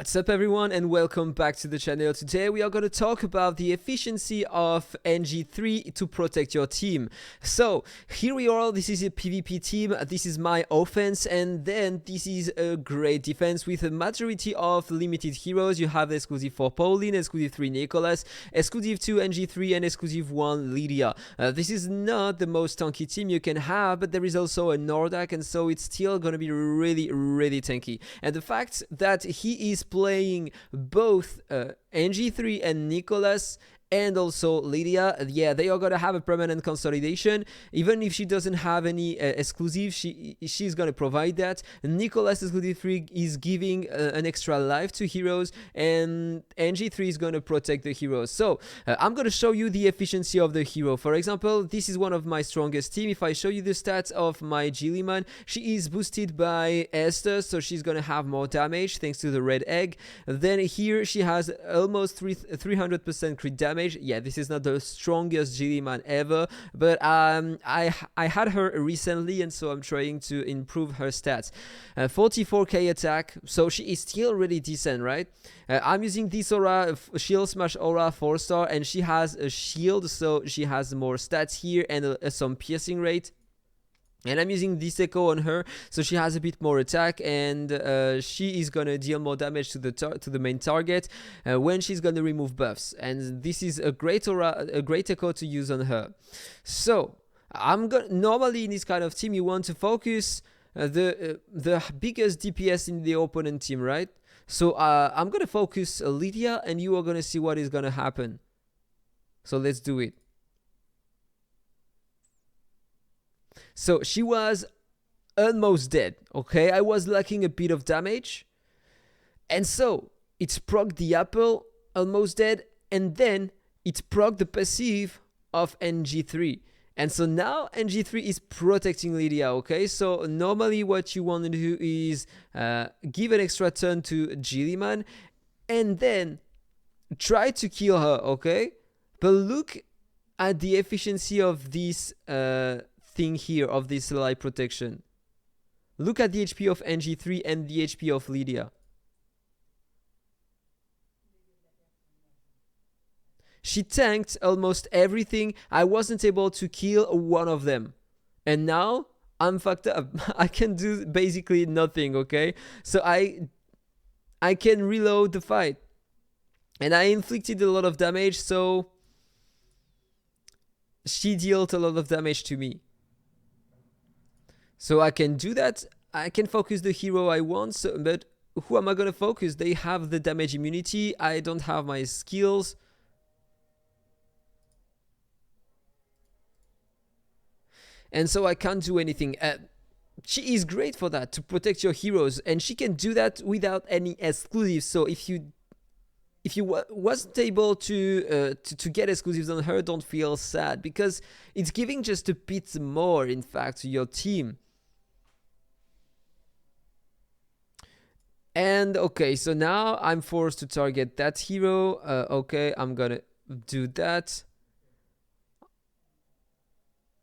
What's up everyone and welcome back to the channel. Today we are going to talk about the efficiency of HENG'E 3 to protect your team. So here we are, this is a PvP team, this is my offense, and then this is a great defense with a majority of limited heroes. You have exclusive 4 Pauline, exclusive 3 Nicholas, exclusive 2 HENG'E 3 and exclusive 1 Lydia. This is not the most tanky team you can have, but there is also a Nordak, and so it's still going to be really tanky. And the fact that he is playing both HENG'E 3 and Nicholas and also Lydia, yeah, they are gonna have a permanent consolidation. Even if she doesn't have any exclusive, she's gonna provide that. Nicholas exclusive 3 is giving an extra life to heroes, and HENG'E 3 is gonna protect the heroes. So I'm gonna show you the efficiency of the hero. For example, this is one of my strongest team. If I show you the stats of my Gilliman, she is boosted by Esther, so she's gonna have more damage thanks to the red egg. Then here she has almost 300% crit damage. Yeah, this is not the strongest Gilliman ever, but I had her recently, and so I'm trying to improve her stats. 44k attack, so she is still really decent, right? I'm using this aura, shield smash aura 4-star, and she has a shield, so she has more stats here and some piercing rate. And I'm using this echo on her, so she has a bit more attack, and she is gonna deal more damage to the main target when she's gonna remove buffs. And this is a great aura, a great echo to use on her. So normally in this kind of team you want to focus the biggest DPS in the opponent team, right? So I'm gonna focus Lydia, and you are gonna see what is gonna happen. So let's do it. So she was almost dead, okay? I was lacking a bit of damage. And so it procced the apple, almost dead, and then it procced the passive of HENG'E 3. And so now HENG'E 3 is protecting Lydia, okay? So normally what you want to do is give an extra turn to Gilliman and then try to kill her, okay? But look at the efficiency of this thing here, of this life protection. Look at the HP of HENG'E 3 and the HP of Lydia. She tanked almost everything. I wasn't able to kill one of them, and now I'm fucked up. I can do basically nothing, okay? So I can reload the fight, and I inflicted a lot of damage, so she dealt a lot of damage to me. So I can do that. I can focus the hero I want, but who am I gonna focus? They have the damage immunity. I don't have my skills. And so I can't do anything. She is great for that, to protect your heroes, and she can do that without any exclusives. So if you wasn't able to get exclusives on her, don't feel sad, because it's giving just a bit more, in fact, to your team. And okay, so now I'm forced to target that hero. Okay, I'm gonna do that.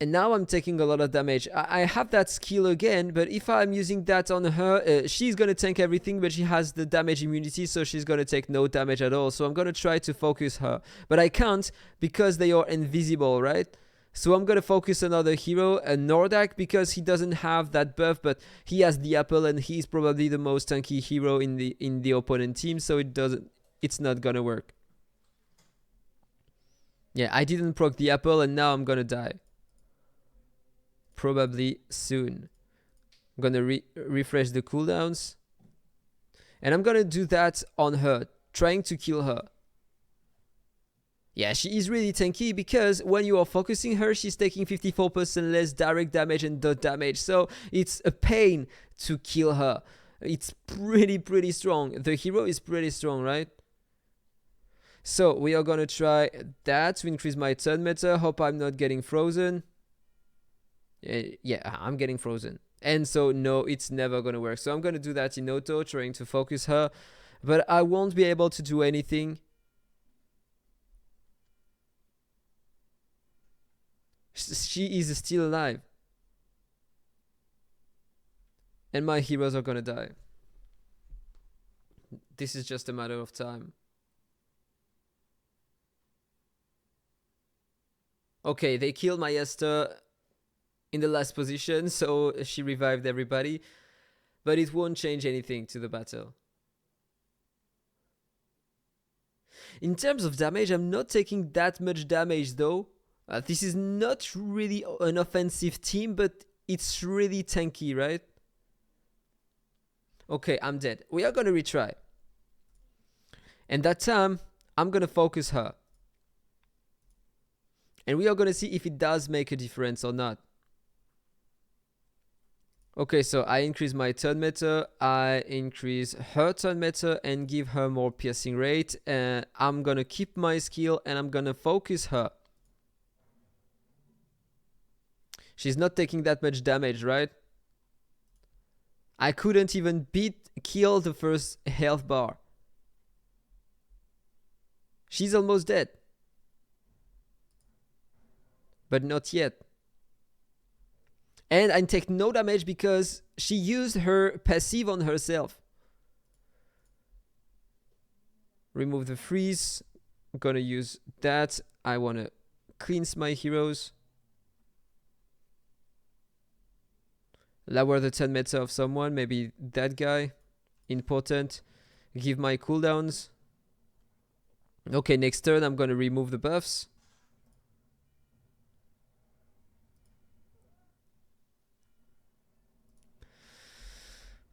And now I'm taking a lot of damage. I have that skill again, but if I'm using that on her, she's gonna tank everything, but she has the damage immunity, so she's gonna take no damage at all. So I'm gonna try to focus her, but I can't because they are invisible, right? So I'm gonna focus another hero, a Nordak, because he doesn't have that buff, but he has the apple, and he's probably the most tanky hero in the opponent team. So it's not gonna work. Yeah, I didn't proc the apple, and now I'm gonna die. Probably soon. I'm gonna refresh the cooldowns, and I'm gonna do that on her, trying to kill her. Yeah, she is really tanky, because when you are focusing her, she's taking 54% less direct damage and dot damage, so it's a pain to kill her. It's pretty strong. The hero is pretty strong, right? So we are gonna try that to increase my turn meter. Hope I'm not getting frozen. Yeah, I'm getting frozen. And so no, it's never gonna work. So I'm gonna do that in auto, trying to focus her, but I won't be able to do anything. She is still alive, and my heroes are gonna die. This is just a matter of time. Okay, they killed my Esther in the last position, so she revived everybody. But it won't change anything to the battle. In terms of damage, I'm not taking that much damage though. This is not really an offensive team, but it's really tanky, right? Okay, I'm dead. We are gonna retry. And that time, I'm gonna focus her. And we are gonna see if it does make a difference or not. Okay, so I increase my turn meter, I increase her turn meter and give her more piercing rate. And I'm gonna keep my skill and I'm gonna focus her. She's not taking that much damage, right? I couldn't even kill the first health bar. She's almost dead. But not yet. And I take no damage because she used her passive on herself. Remove the freeze. I'm gonna use that. I wanna cleanse my heroes. Lower the 10 meter of someone, maybe that guy. Important. Give my cooldowns. Okay, next turn I'm gonna remove the buffs.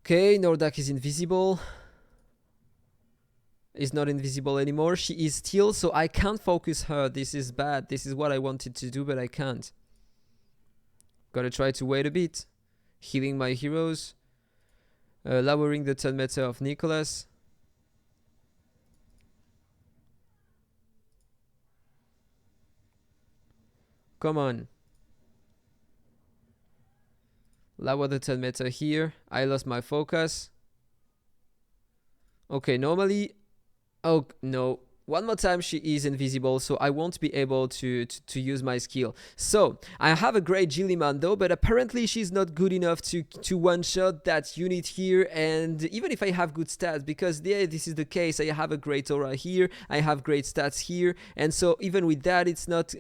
Okay, Nordak is invisible. Is not invisible anymore. She is still, so I can't focus her. This is bad. This is what I wanted to do, but I can't. Gotta try to wait a bit. Healing my heroes. Lowering the 10 meter of Nicholas. Come on. Lower the 10 meter here. I lost my focus. Okay, normally... Oh, no. One more time she is invisible, so I won't be able to use my skill. So, I have a great Gilliman though, but apparently she's not good enough to one-shot that unit here. And even if I have good stats, because yeah, this is the case, I have a great aura here, I have great stats here, and so even with that, it's not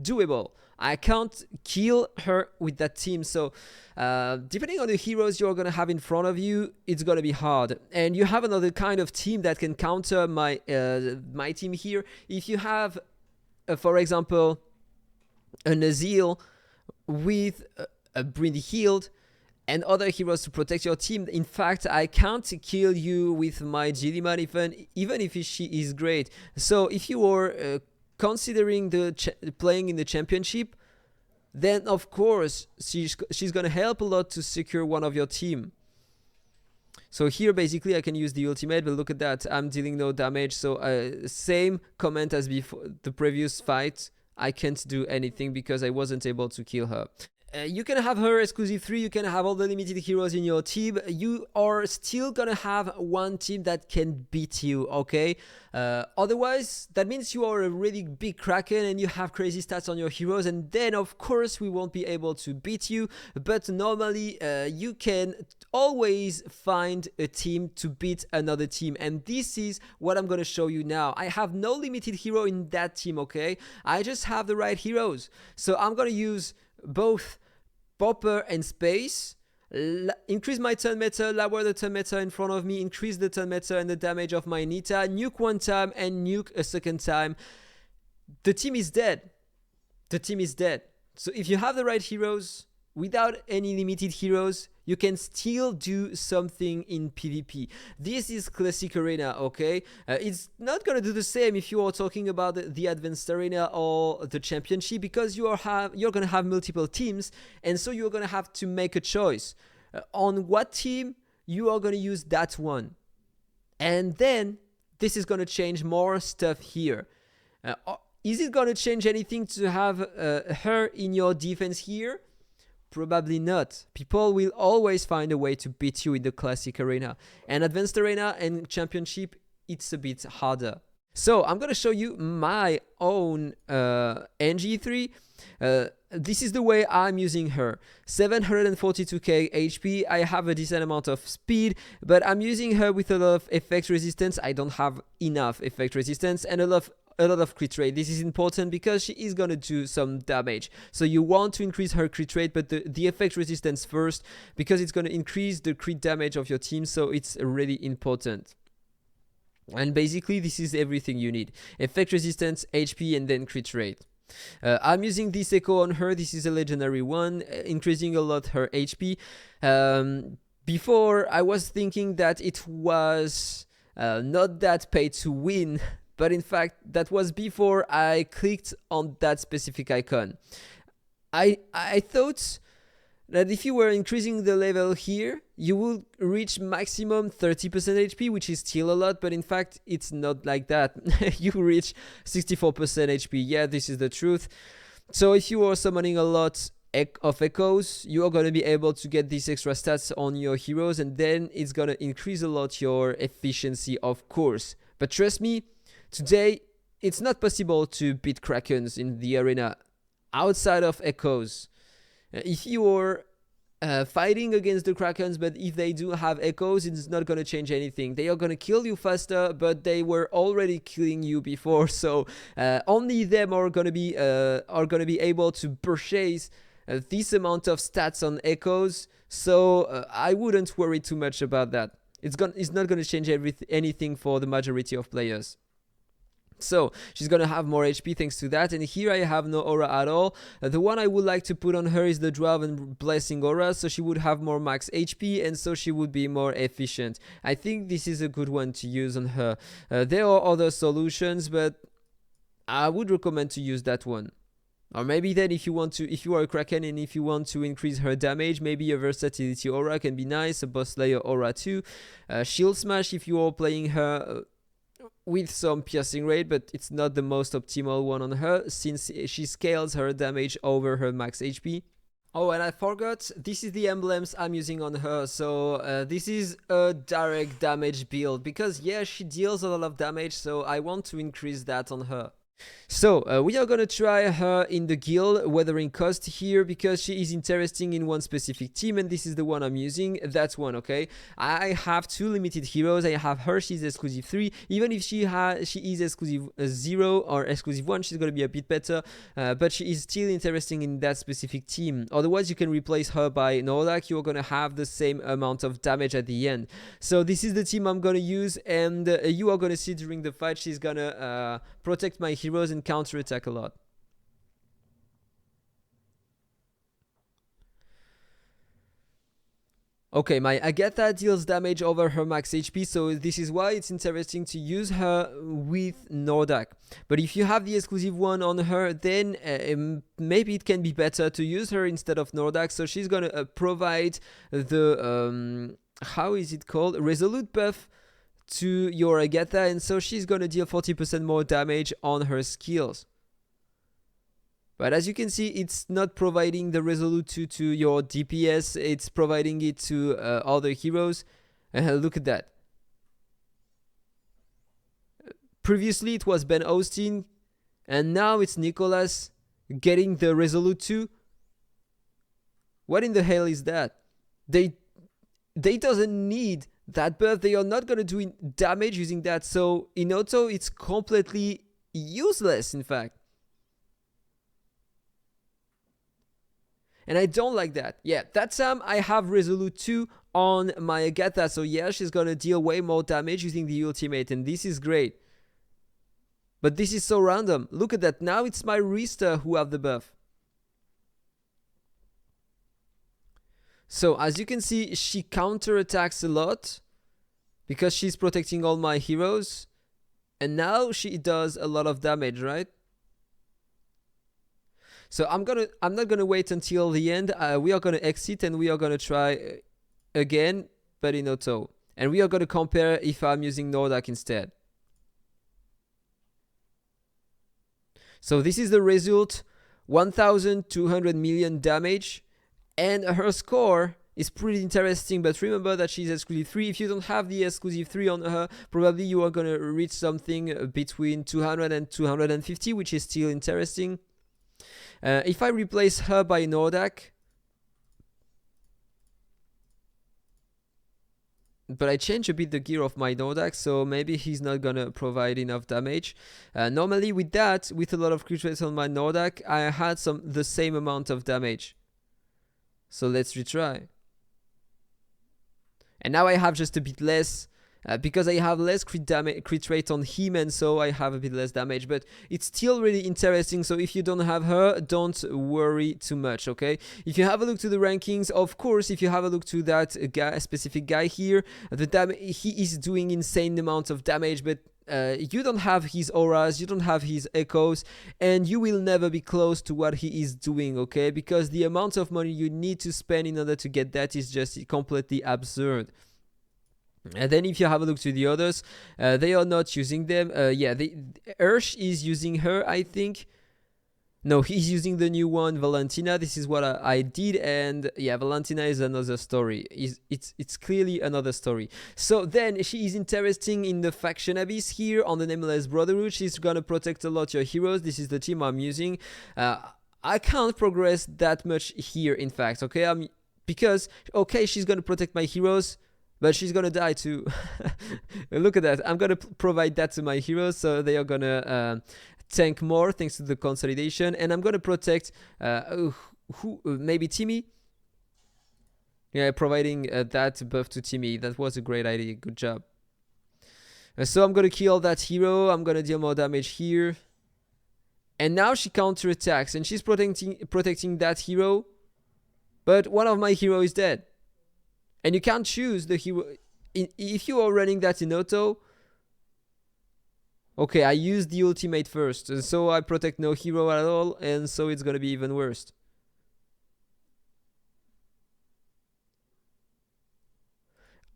doable. I can't kill her with that team. So depending on the heroes you're gonna have in front of you, it's gonna be hard. And you have another kind of team that can counter my my team here. If you have for example an Azil with a Brindhild and other heroes to protect your team, in fact I can't kill you with my Gilliman even if she is great. So if you are considering playing in the championship, then of course she's gonna help a lot to secure one of your team. So here basically I can use the ultimate, but look at that, I'm dealing no damage. So same comment as before the previous fight, I can't do anything because I wasn't able to kill her. You can have her exclusive 3, you can have all the limited heroes in your team, you are still gonna have one team that can beat you, okay? Otherwise, that means you are a really big Kraken and you have crazy stats on your heroes, and then of course we won't be able to beat you, but normally you can always find a team to beat another team, and this is what I'm gonna show you now. I have no limited hero in that team, okay? I just have the right heroes. So I'm gonna use both Popper and Space, increase my turn meter, lower the turn meter in front of me, increase the turn meter and the damage of my Nita, nuke one time and nuke a second time. The team is dead. The team is dead. So if you have the right heroes, without any limited heroes, you can still do something in PvP. This is classic arena, okay? It's not gonna do the same if you are talking about the advanced arena or the championship, because you're gonna have multiple teams, and so you're gonna have to make a choice on what team you are gonna use that one. And then this is gonna change more stuff here. Is it gonna change anything to have her in your defense here? Probably not. People will always find a way to beat you in the classic arena. And advanced arena and championship, it's a bit harder. So I'm gonna show you my own HENG'E 3. This is the way I'm using her. 742k HP, I have a decent amount of speed, but I'm using her with a lot of effect resistance. I don't have enough effect resistance and a lot of crit rate. This is important because she is gonna do some damage. So you want to increase her crit rate, but the effect resistance first, because it's gonna increase the crit damage of your team, so it's really important. And basically this is everything you need: effect resistance, HP, and then crit rate. I'm using this echo on her. This is a legendary one, increasing a lot her HP. Before I was thinking that it was not that pay to win, but in fact that was before I clicked on that specific icon. I thought that if you were increasing the level here, you will reach maximum 30% HP, which is still a lot, but in fact, it's not like that. You reach 64% HP. Yeah, this is the truth. So if you are summoning a lot of echoes, you are going to be able to get these extra stats on your heroes, and then it's going to increase a lot your efficiency, of course. But trust me, today, it's not possible to beat Krakens in the arena outside of echoes. If you're fighting against the Krakens, but if they do have echoes, it's not going to change anything. They are going to kill you faster, but they were already killing you before, so only them are going to be able to purchase this amount of stats on echoes. So I wouldn't worry too much about that. It's not going to change anything for the majority of players. So she's gonna have more HP thanks to that, and here I have no aura at all. The one I would like to put on her is the Dwarven Blessing aura, so she would have more max HP, and so she would be more efficient. I think this is a good one to use on her. There are other solutions, but I would recommend to use that one. Or maybe then if you are a Kraken and if you want to increase her damage, maybe a versatility aura can be nice, a boss layer aura too. Shield smash if you are playing her with some piercing rate, but it's not the most optimal one on her since she scales her damage over her max HP. Oh, and I forgot, this is the emblems I'm using on her. So this is a direct damage build because yeah, she deals a lot of damage, so I want to increase that on her. So we are gonna try her in the guild Wuthering Coast here because she is interesting in one specific team, and this is the one I'm using. That's one, okay? I have two limited heroes. I have her, she's exclusive 3. Even if she is exclusive 0 or exclusive 1, she's gonna be a bit better, but she is still interesting in that specific team. Otherwise you can replace her by Nordak. You're gonna have the same amount of damage at the end. So this is the team I'm gonna use, and you are gonna see during the fight she's gonna protect my heroes and counter attack a lot. Okay, my AhkTaar deals damage over her max HP, so this is why it's interesting to use her with Nordak. But if you have the exclusive one on her, then maybe it can be better to use her instead of Nordak. So she's gonna provide the how is it called, resolute buff to your AhkTaar, and so she's gonna deal 40% more damage on her skills. But as you can see, it's not providing the resolute to your DPS, it's providing it to other heroes. Look at that. Previously it was Ben Austin, and now it's Nicholas getting the resolute 2. What in the hell is that? They doesn't need that buff. They are not gonna do damage using that, so in auto it's completely useless, in fact. And I don't like that. Yeah, that time I have resolute 2 on my AhkTaar, so yeah, she's gonna deal way more damage using the ultimate, and this is great. But this is so random. Look at that, now it's my Rista who have the buff. So as you can see, she counterattacks a lot because she's protecting all my heroes, and now she does a lot of damage, right? So I'm not gonna wait until the end. We are gonna exit and we are gonna try again, but in auto, and we are gonna compare if I'm using Nordak instead. So this is the result: 1,200 million damage. And her score is pretty interesting, but remember that she's exclusive 3. If you don't have the exclusive 3 on her, probably you are gonna reach something between 200 and 250, which is still interesting. If I replace her by Nordak, but I change a bit the gear of my Nordak, so maybe he's not gonna provide enough damage. Normally with that, with a lot of crit rates on my Nordak, I had the same amount of damage. So let's retry. And now I have just a bit less, because I have less crit rate on him, and so I have a bit less damage, but it's still really interesting. So if you don't have her, don't worry too much, okay? If you have a look to the rankings, of course, if you have a look to that specific guy here, he is doing insane amount of damage, but you don't have his auras, you don't have his echoes, and you will never be close to what he is doing, okay? Because the amount of money you need to spend in order to get that is just completely absurd. And then if you have a look to the others, they are not using them. Yeah, Ursh is using her, I think. No, he's using the new one, Valentina. This is what I did, and yeah, Valentina is another story. It's clearly another story. So then she is interesting in the faction abyss here on the Nameless Brotherhood. She's gonna protect a lot your heroes. This is the team I'm using. I can't progress that much here, in fact. Okay, because okay, she's gonna protect my heroes, but she's gonna die too. Look at that. I'm gonna provide that to my heroes, so they are gonna tank more thanks to the consolidation, and I'm gonna protect maybe Timmy. Yeah, providing that buff to Timmy. That was a great idea. Good job. So I'm gonna kill that hero. I'm gonna deal more damage here, and now she counterattacks, and she's protecting that hero, but one of my heroes is dead, and you can't choose the hero if you are running that in auto. Okay, I used the ultimate first, and so I protect no hero at all, and so it's gonna be even worse.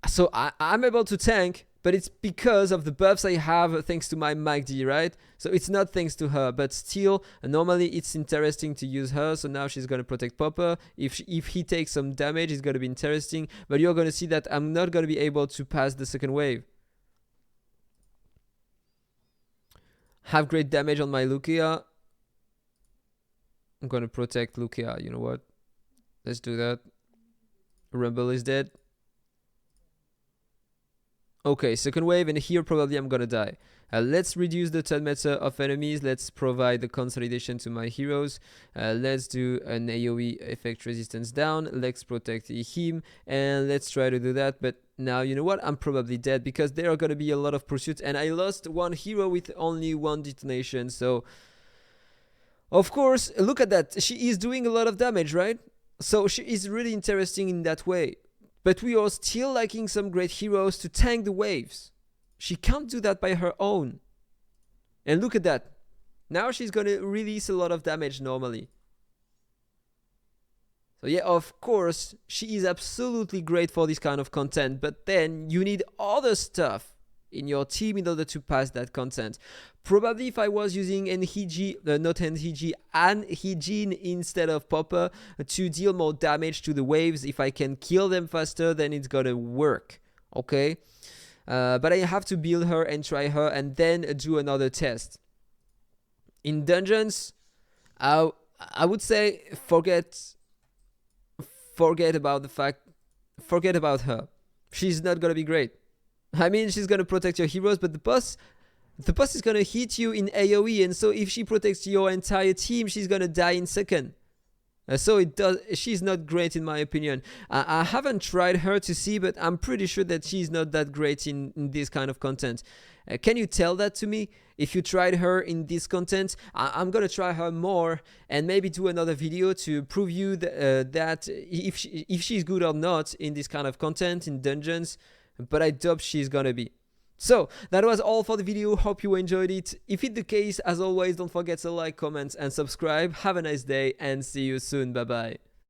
So I'm able to tank, but it's because of the buffs I have thanks to my MACD, right? So it's not thanks to her, but still, normally it's interesting to use her. So now she's gonna protect Popper. If he takes some damage, it's gonna be interesting, but you're gonna see that I'm not gonna be able to pass the second wave. Have great damage on my Lucia. I'm gonna protect Lucia. You know what? Let's do that. Rumble is dead. Okay, second wave, and here probably I'm gonna die. Let's reduce the turn meter of enemies. Let's provide the consolidation to my heroes. Let's do an AoE effect resistance down. Let's protect him, and let's try to do that. But now, you know what? I'm probably dead because there are going to be a lot of pursuits, and I lost one hero with only one detonation. So, of course, look at that. She is doing a lot of damage, right? So she is really interesting in that way. But we are still lacking some great heroes to tank the waves. She can't do that by her own. And look at that. Now she's going to release a lot of damage normally. So yeah, of course, she is absolutely great for this kind of content, but then you need other stuff in your team in order to pass that content. Probably if I was using HENG'E, not HENG'E, HENG'E instead of Popper to deal more damage to the waves, if I can kill them faster, then it's gonna work, okay? But I have to build her and try her and then do another test. In dungeons, I would say forget about her. She's not gonna be great. I mean, she's gonna protect your heroes, but the boss is gonna hit you in AoE, and so if she protects your entire team, she's gonna die in second. So she's not great in my opinion. I haven't tried her to see, but I'm pretty sure that she's not that great in this kind of content. Can you tell that to me? If you tried her in this content, I'm gonna try her more and maybe do another video to prove you that if she's good or not in this kind of content in dungeons, but I doubt she's gonna be. So that was all for the video. Hope you enjoyed it. If it's the case, as always, don't forget to like, comment and subscribe. Have a nice day and see you soon. Bye bye.